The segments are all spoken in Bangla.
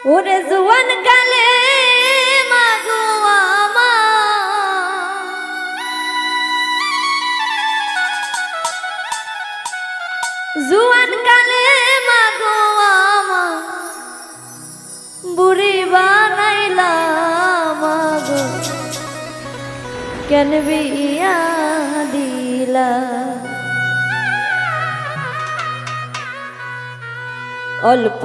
ওরে জুয়ান কালে মাগো আমার জুয়ান কালে মাগো আমার বুড়ি বানাইলা মাগো কেন বিয়া দিলা অল্প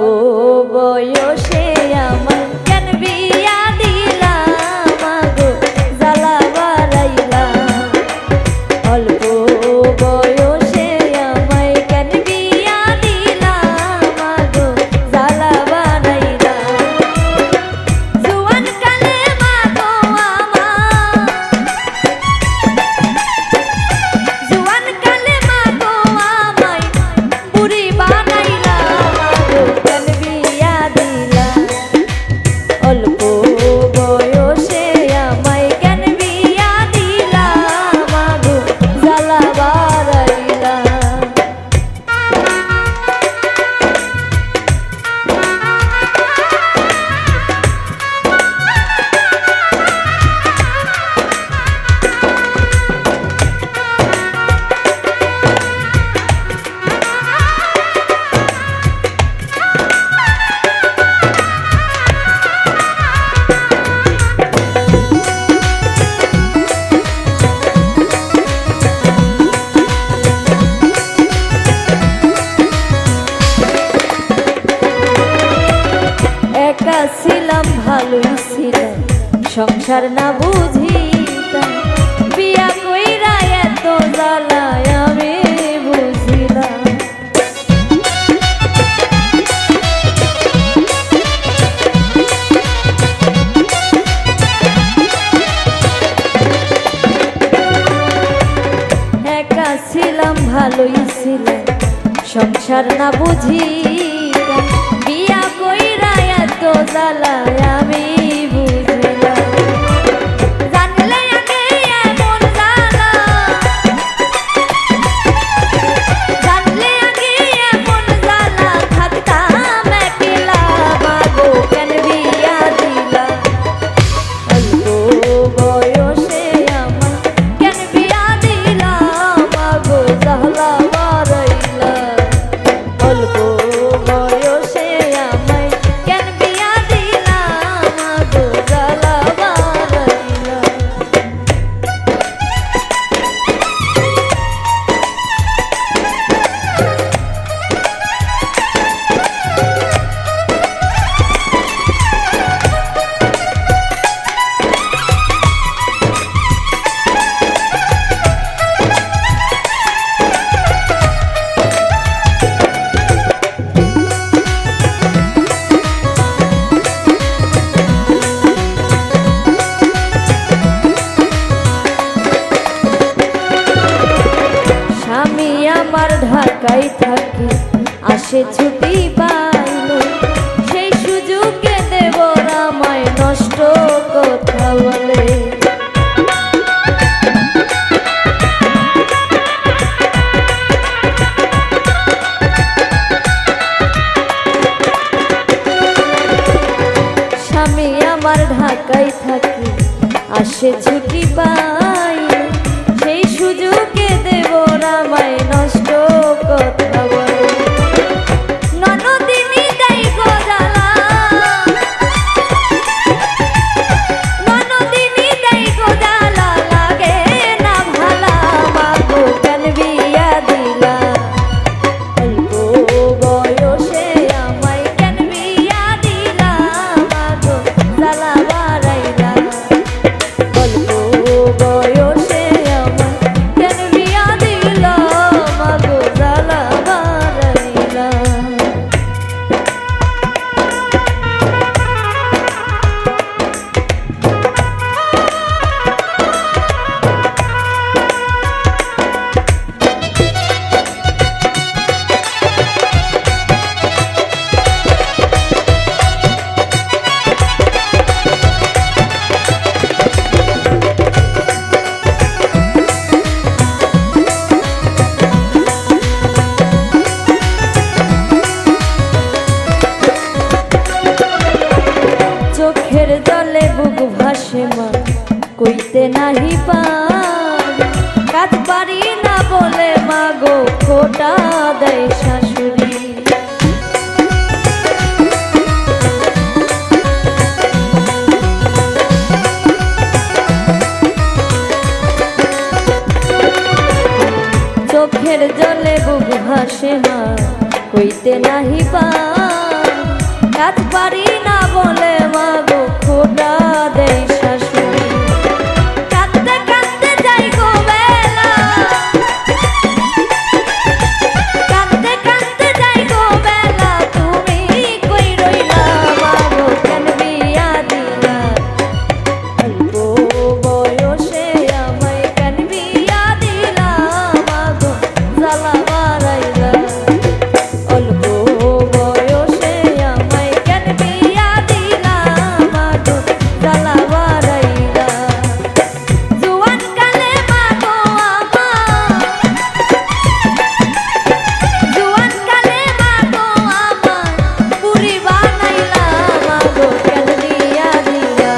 বয়সে আমার কেন বিয়া দিলা মাগো জ্বালা বাড়াইলা অল্প বয়সে আমায় কেন বিয়া দিলা মাগো জ্বালা বাড়াইলা জুয়ান কালে মাগো আমার জুয়ান কালে মাগো আমায় বুড়ি বানাইলা কেন বিয়া দিলা অল্প বয়সে আমায় কেন বিয়া দিলা মাগো জ্বালা বাড়াইলা একা ছিলাম ভালোই ছিলাম সংসার না বুঝিতাম বিয়া কইরা এত জ্বালায় আমি বুঝিলাম একা ছিলাম ভালোই ছিলাম সংসার না বুঝিতাম বিয়া কইরা এত জ্বালায় আমি বুঝিলাম জানলে আগে এমন জ্বালা জানলে আগে এমন জ্বালা থাকতাম একলা মাগো কেন বিয়া দিলা অল্প বয়সে আমার কেন বিয়া দিলা মাগো জ্বালা বাড়াইলা অল্প বয়সে আমায় কেন বিয়া দিলা মাগো জ্বালা বাড়াইলা স্বামী আমার ঢাকায় থাকে আসে ছুটি পাইলে সেই সুযোগে দেবর আমায় নষ্ট কথা বলে স্বামী আমার ঢাকায় থাকে আসে ছুটি পাইলে সেই সুযোগে দেবর আমায় নষ্ট কথা বলে ননদিনী দেয় গো জ্বালা ননদিনী দেয় গো জ্বালা লাগে না ভালা মাগো কেন বিয়া দিলা অল্প বয়সে আমায় কেন বিয়া দিলা মাগো জ্বালা বাড়াইলা অল্প বয়সে আমায় কেন বিয়া দিলা মাগো জ্বালা চোখের জলে বুক ভাসে মা কইতে নাহি পারি কাজ পারি না বলে মা গো খোটা দেয় শাশুড়ি চোখের জলে বুক ভাসে মা কইতে নাহি পারি কাজ পারি না বলে মা গো খোটা দেয় শাশুড়ি কাঁদতে কাঁদতে যাই গো বেলা কাঁদতে কাঁদতে যাই গো বেলা তুমি কই রইলা মা গো কেন বিয়া দিলা অল্প বয়সে আমায় কেন বিয়া দিলা মা গো জ্বালা বাড়াইলা অল্প বয়সে আমায় কেন বিয়া দিলা মা গো জ্বালা বাড়াইলা জুয়ান কালে মা গো আমার জুয়ান কালে মা গো আমার পুরি বানাইলা মা গো কেন বিয়া দিলা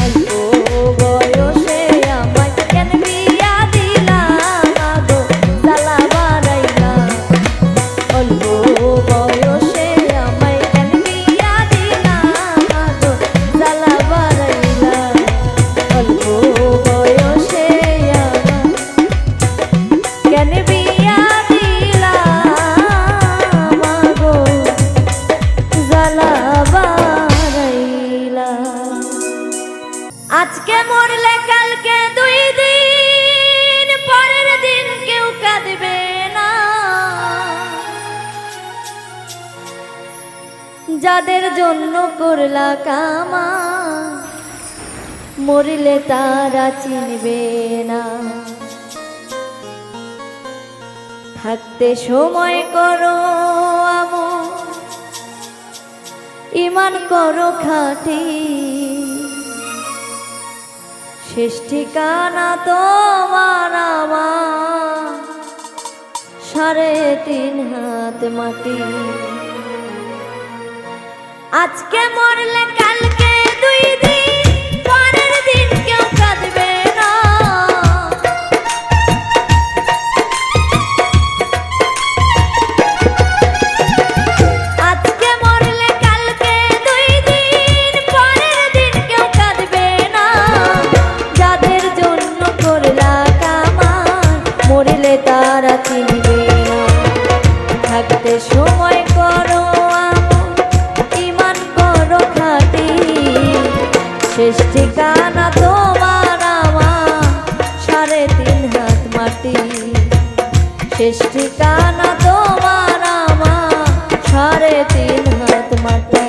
অল্প বয়সে আমায় কেন বিয়া দিলা মা গো জ্বালা বাড়াইলা অল্প বয়সে আমায় কেন বিয়া দিলা মা গো জ্বালা বাড়াইলা অল্প বয়সে আমায় কেন বিয়া দিলা মা গো জ্বালা বাড়াইলা আজকে মরলে কালকে 2 দিন পরের দিন কেউ কাঁদবে না যাদের জন্য করলা কামা মরলে তারা চিনবে না থাকতে সময় করো আমল ইমান করো খাঁটি শেষ ঠিকানা তোমার আমার 3.5 হাত মাটি আজকে মরলে কালকে 2 দিন পরের দিন কেউ কাঁদবে না আজকে মরলে কালকে 2 দিন পরের দিন কেউ কাঁদবে না যাদের জন্য করলা কামাই মরলে তারা চিনবে না থাকতে সময় করো আমল ইমান করো খাঁটি শেষ ঠিকানা তোমার আমার 3.5 হাত মাটি শেষ ঠিকানা তোমার আমার 3.5 হাত মাটি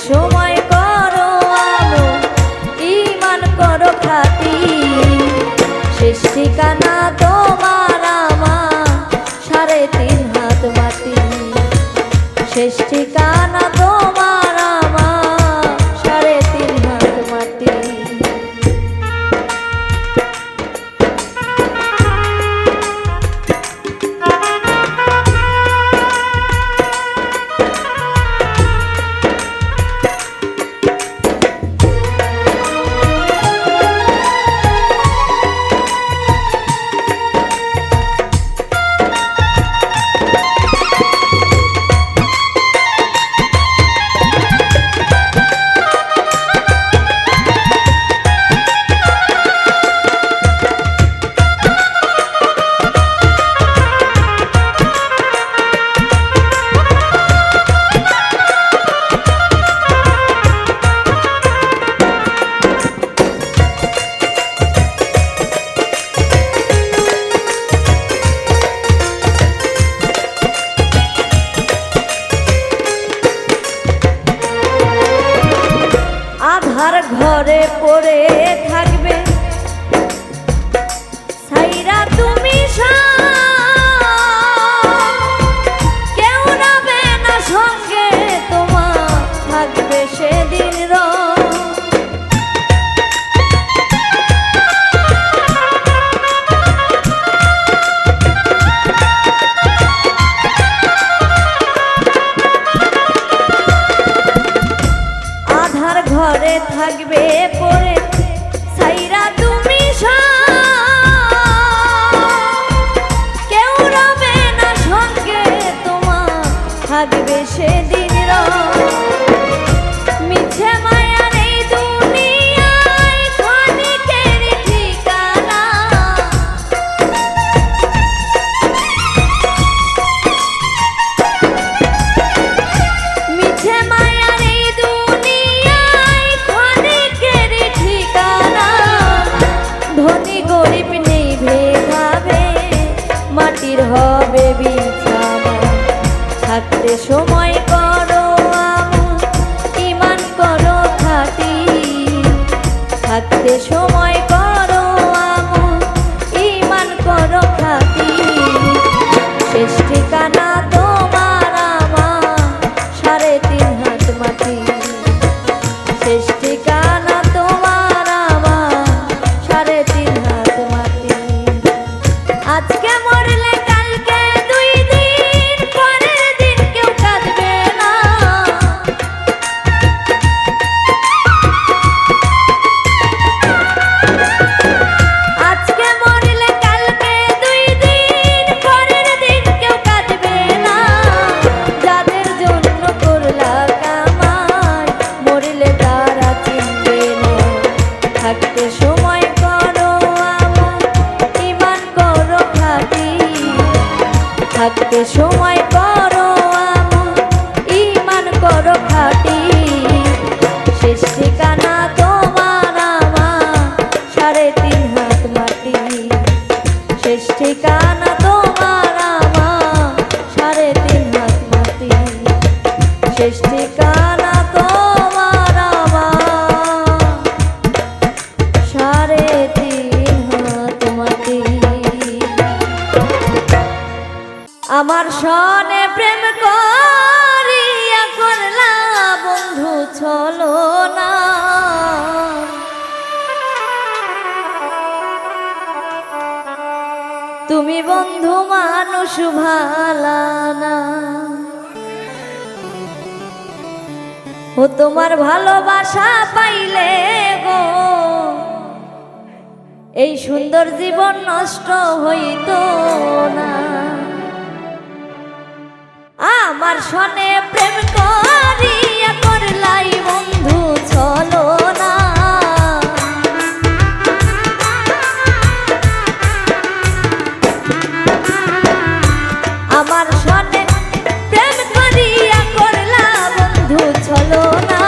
সময় করো আমল, ঈমান করো খাঁটি। শেষ ঠিকানা তোমার আমার 3.5 হাত মাটি। শেষ ঠিকানা তোমার আমার 3.5 হাত মাটি। ঘরে পড়ে থাকবে সাইরা তুমি, কেউ রবে না সঙ্গে তোমার, থাকবে সেদিন আধার ঘরে থাকবে পড়ে সাইরা তুমি, কেউ রবে না সঙ্গে তোমার, থাকবে সেদিন মিছে মায়ার এই দুনিয়ায় ক্ষণিকের ঠিকানা। মিছে মায়ার এই দুনিয়ায় ক্ষণিকের ঠিকানা। ধনী গরিব নেই ভেদাবে, মাটির হবে বিছানা। থাকতে সময় করো আমল, ঈমান করো খাঁটি। থাকতে সময় করো আমল, ঈমান করো খাঁটি। শেষ ঠিকানা তোমার আমার 3.5 হাত মাটি। শেষ ঠিকানা তোমার আমার 3.5 হাত মাটি। আজকে মরলে কালকে 2 দিন, পরের দিন কেউ কাঁদবে না। আজকে মরলে কালকে 2 দিন, পরের দিন কেউ কাঁদবে না। যাদের জন্য করলা কামাই, মরলে তারা চিনবে না। থাকতে সময় করো আমল, ঈমান করো খাঁটি। থাকতে সময় করো আমল, ঈমান করো খাঁটি। শেষ ঠিকানা তোমার আমার 3.5 হাত মাটি। শেষ ঠিকানা তোমার আমার 3.5 হাত মাটি। শেষ ঠিকানা তোমার আমার 3.5 হাত মাটি। আমার সনে প্রেম করিয়া করলা বন্ধু ছলনা। তুমি বন্ধু মানুষ ভালা না। ও তোমার ভালোবাসা পাইলে গো, এই সুন্দর জীবন নষ্ট হইতো না। আমার সনে প্রেম করিয়া করলাই বন্ধু ছলনা। আমার সনে প্রেম করিয়া করলা বন্ধু ছলনা।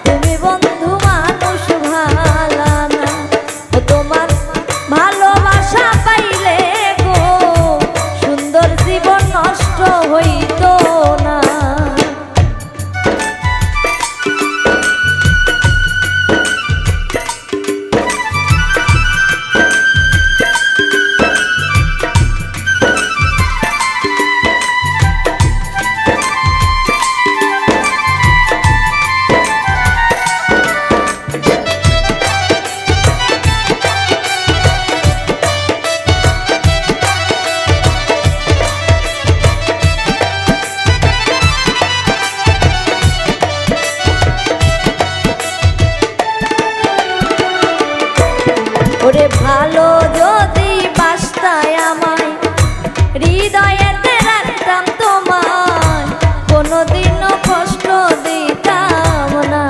তুমি বন্ধু মানুষ ভালা না। ও তোমার ভালোবাসা পাইলে গো, সুন্দর জীবন নষ্ট হইতো না। ভালো যদি বাসতায় আমায় হৃদয়েতে রাখতাম তোমায় কোনোদিনও কষ্ট দিতাম না।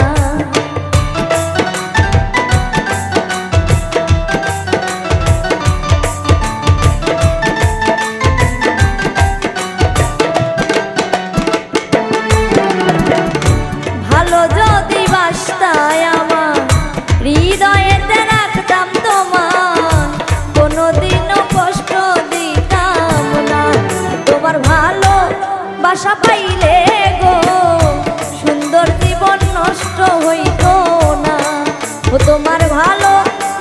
ভালো যদি বাসতায় আমার হৃদয়েতে রাখতাম তোমায় কোনোদিনও কষ্ট দিতাম না। তোমার ভালো বাসা পাইলে গো সুন্দর জীবন নষ্ট হইতো না। ও তোমার ভালো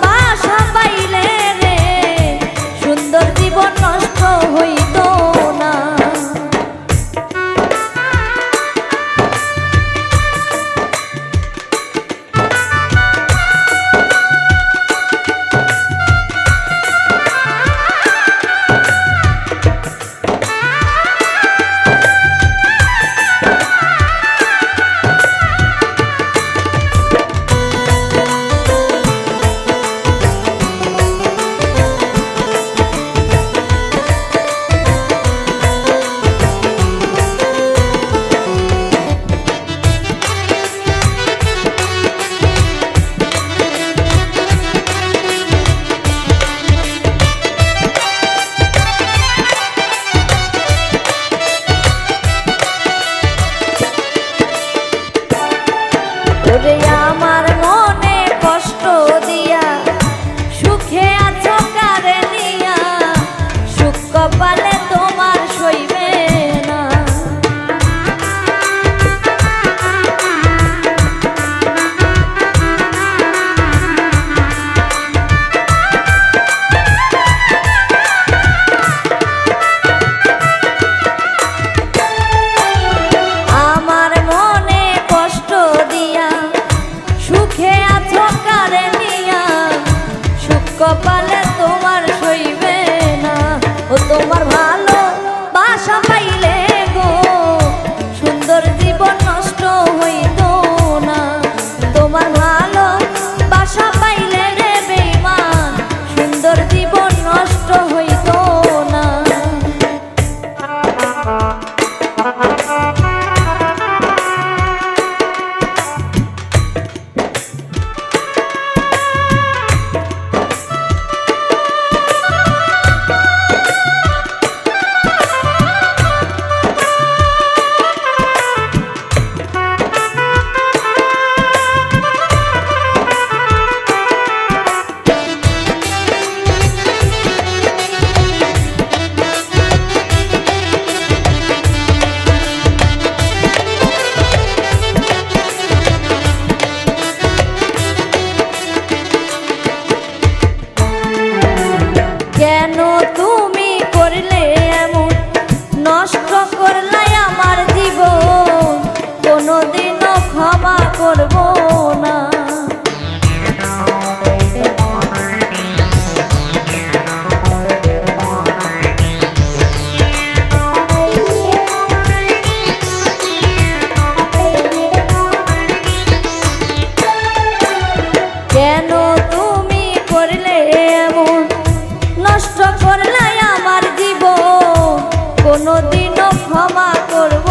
বাসা পাইলে রে সুন্দর জীবন নষ্ট হইতো না। ওরে আমার মনে কষ্ট দিয়া সুখে আছো কারে নিয়া সুখ কপালে তোমার সইবে না। আমার মনে কষ্ট দিয়া সুখে আছো কারে নিয়া সুখ কপালে তোমার সইবে না। ও তোমার ভালো বাসা পাইলে গো সুন্দর জীবন নষ্ট হইতো না। তোমার ভালো বাসা পাইলে রে বেঈমান সুন্দর জীবন নষ্ট হইতো না। কেন তুমি করলে এমন নষ্ট করলে আমার জীবন কোনোদিনও ক্ষমা করব না। কেন তুমি করলে এমন নষ্ট করলে আমার জীবন কোনোদিনও ক্ষমা করব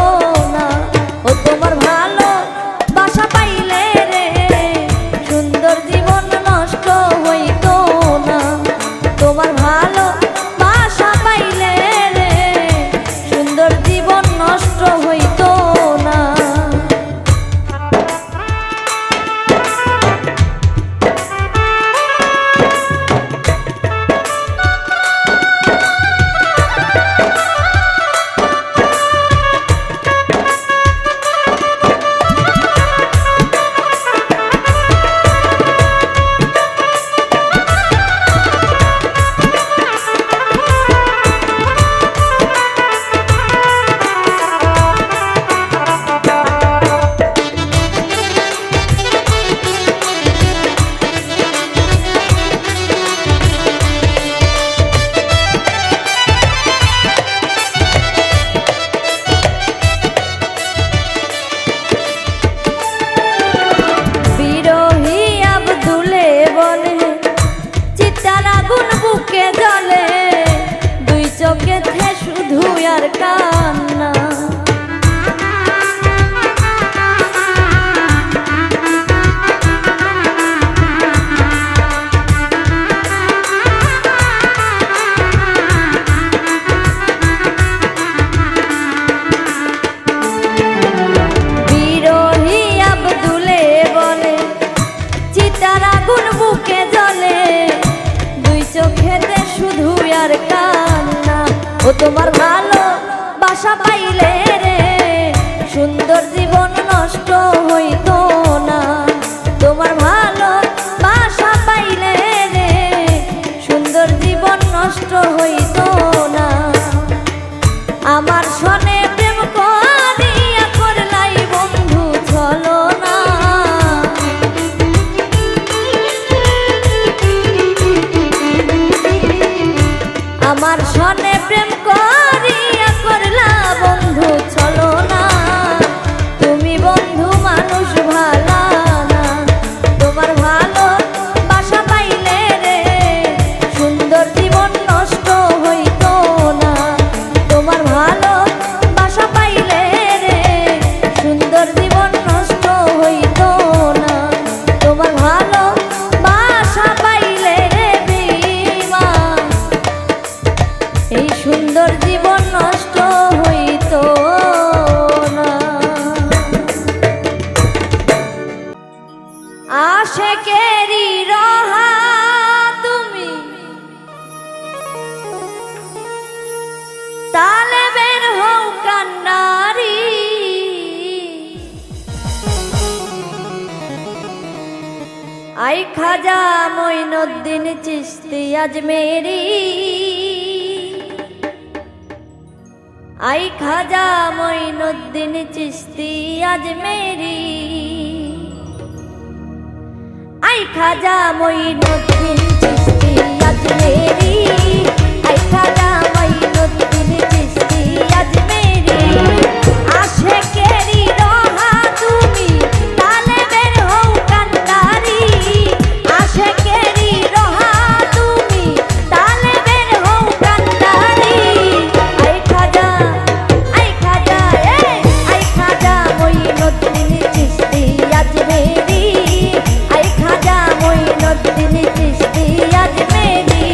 না। ও তোমার ভালো বাসা পাইলে রে সুন্দর জীবন নষ্ট হইতো না। তোমার ভালো বাসা পাইলে রে সুন্দর জীবন নষ্ট হইতো না। তোমার ভালো বাসা পাইলে রে সুন্দর জীবন নষ্ট হইতো না। তোমার ভালো বাসা পাইলে রে সুন্দর জীবন নষ্ট হইতো না। আমার সনে প্রেম করিয়া করলাই বন্ধু চলো না। আমার সনে প্রেম করিয়া করলা বন্ধু চলো না। তুমি বন্ধু মানুষ ভালা না। তোমার ভালো বাসা পাইলে রে সুন্দর জীবন নষ্ট হইতো না। তোমার ভালো বাসা পাইলে রে সুন্দর জীবন নষ্ট হইতো না। তোমার ভালো বাসা পাইলে রে বেঈমান এই সুন্দর জীবন নষ্ট হইতো না। আশেকেরি রহা তুমি তালে বের হও কান্নারি। আই খাজা মঈনুদ্দিন চিশতি আজমেরি। আই খাজা মঈনুদ্দিন চিশতি আজমেরি। আই খাজা মঈনুদ্দিন চিশতি আজমেরি। আই খাজা মঈনুদ্দিন চিশতি আজমেরি। আশেকেরি রহা তুমি তালে বের হও কান্নারি। আশেকেরি রহা তুমি তালে বের হও কান্নারি। আই খাজা আই খাজা আই খাজা মঈনুদ্দিন চিশতি আজমেরি। আই খাজা মঈনুদ্দিন চিশতি আজমেরি।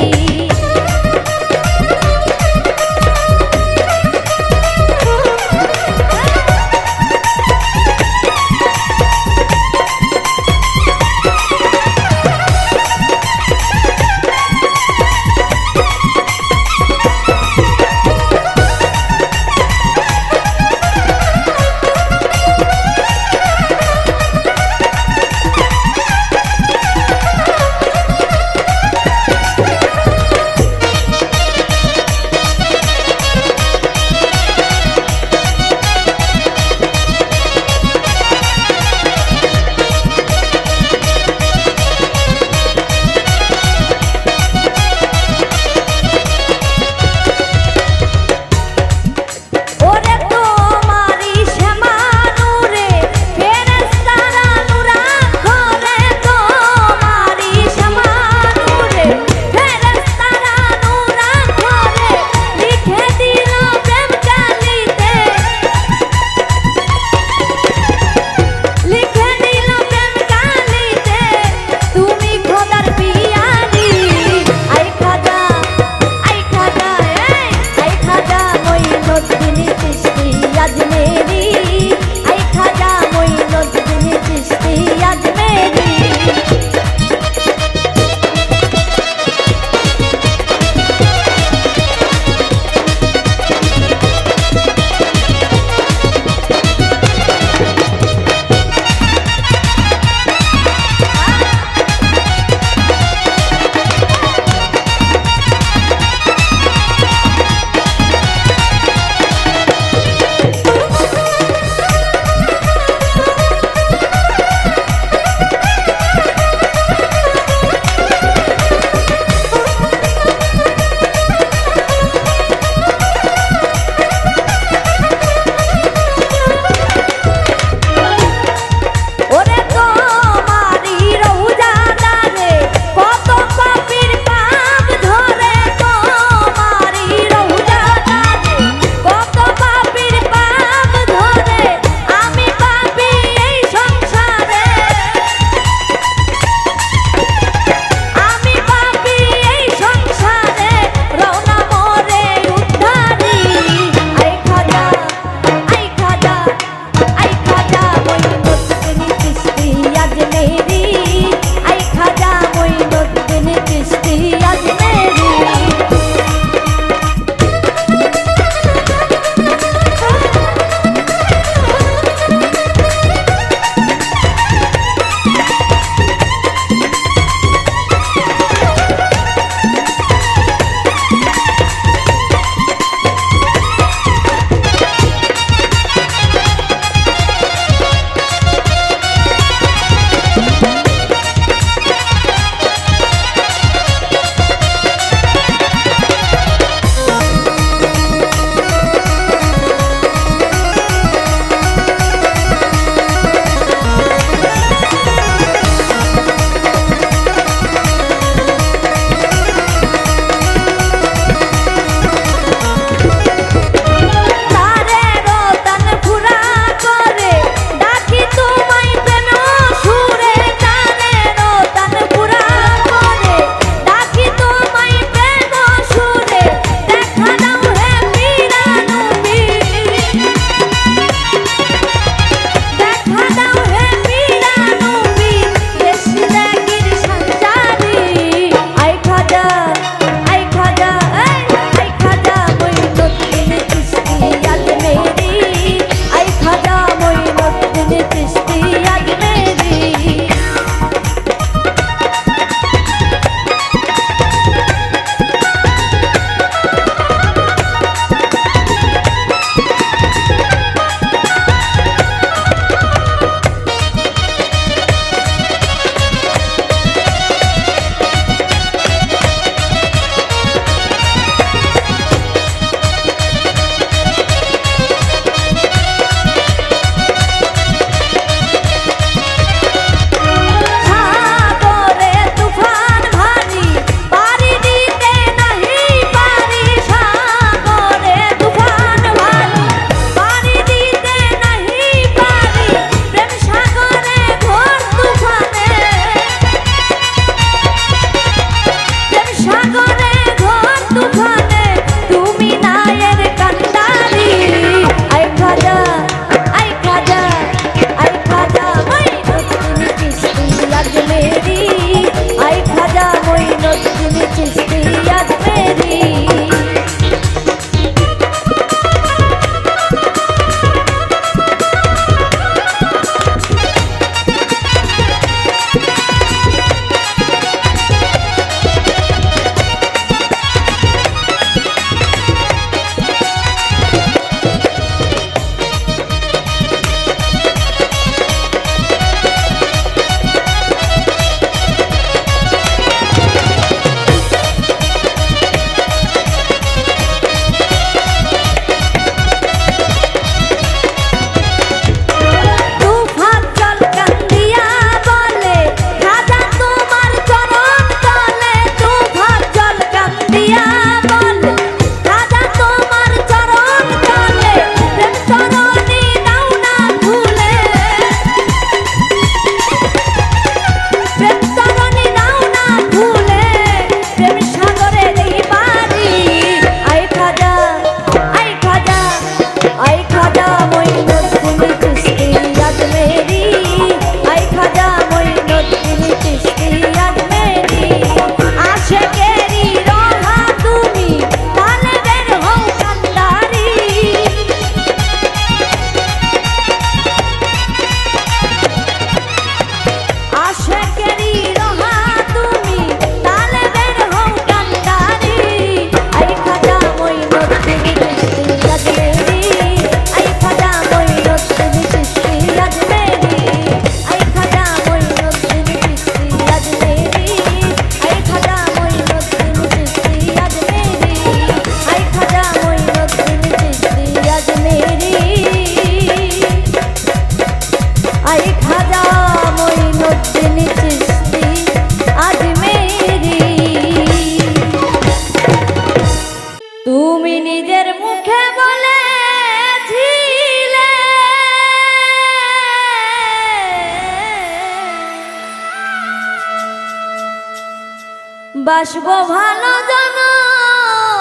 বাসবো ভালো জনম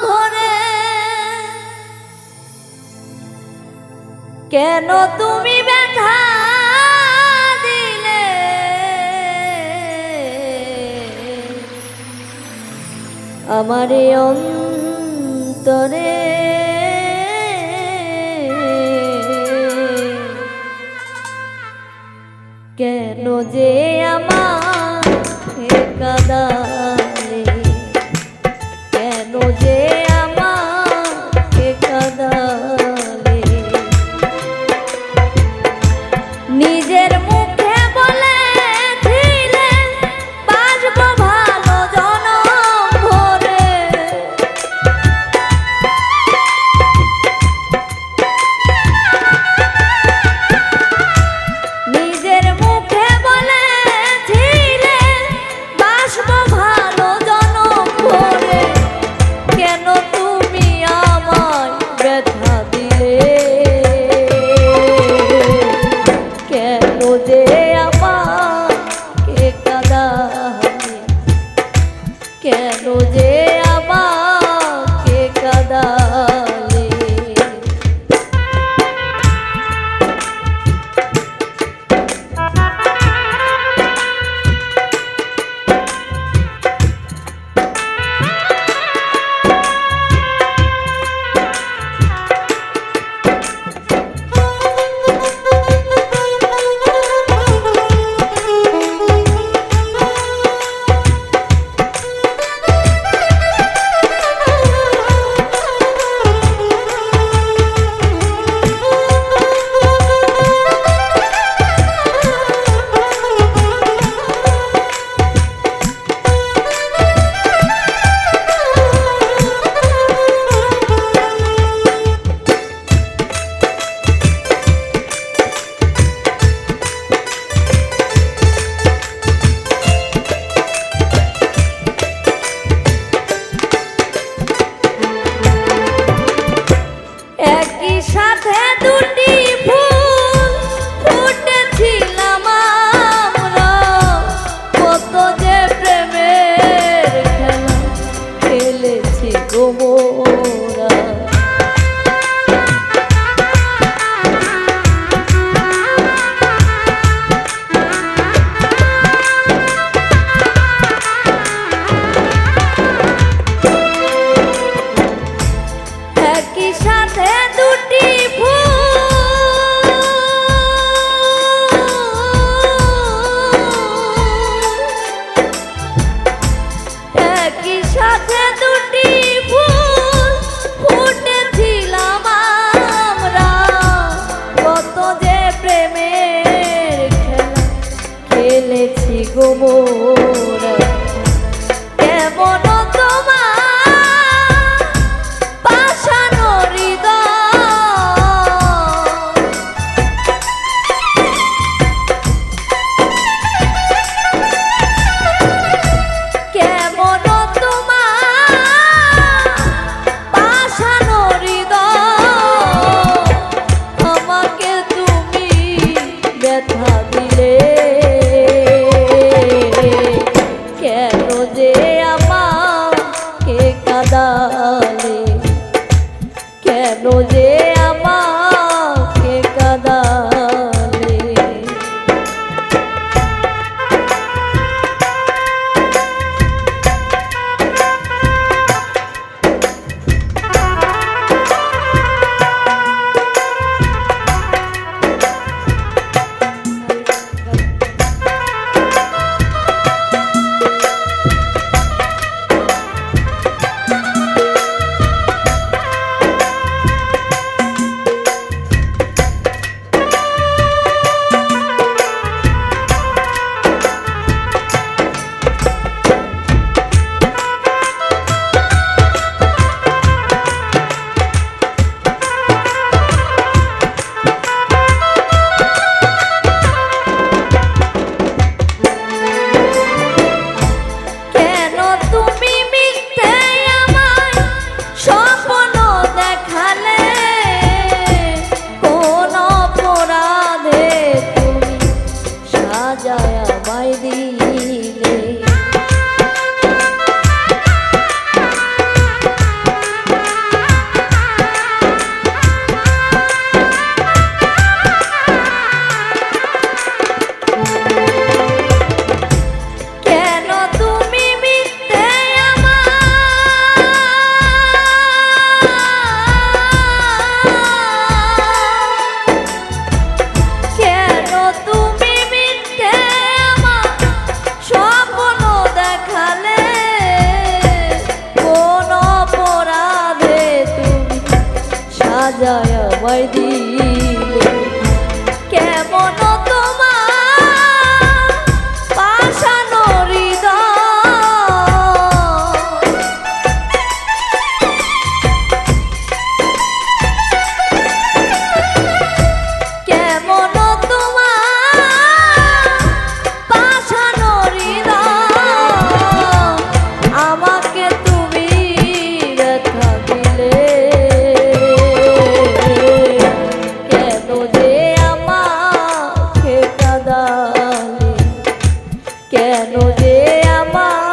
ভরে, কেন তুমি ব্যথা দিলে? আমার এই অন্তরে কেন যে আমাকে কাঁদালে, কেন যে আমাকে কাঁদালে? নিজের মুখে বলেছিলে বাসবো ভালো জনম ভরে, নিজের মুখে বলেছিলে বাসবো ভালো জনম ভরে, কেন তুমি আমায় ব্যথা দিলে? কেন যে আমাকে কাঁদালে, কেন যে আমাকে কাঁদালে? একই সাথে দুটি ফুল ফুটেছিলাম আমরা, কত যে প্রেমের খেলা খেলেছি গো মোরা। একই সাথে দুটি ফুল, একই সাথে দুটি ফুল ফুটেছিলাম আমরা, কত যে প্রেমের খেলা খেলেছি গো মোরা। কেমন তোমার পাশানো হৃদয়, কেমন তোমার পাশানো হৃদয়, আমাকে তুমি ব্যথা দিলে? কেন যে আমাকে কাঁদালে? কেন যে আমাকে কাঁদালে? যায় আমায় দিলে সাজায় আমায় দিলে কেমন তোমার পাষানো হৃদয় কেমন তোমার পাষানো হৃদয় আমাকে তুমি ব্যথা দিলে কেন যে আমাকে কাঁদালে কেন যে আমার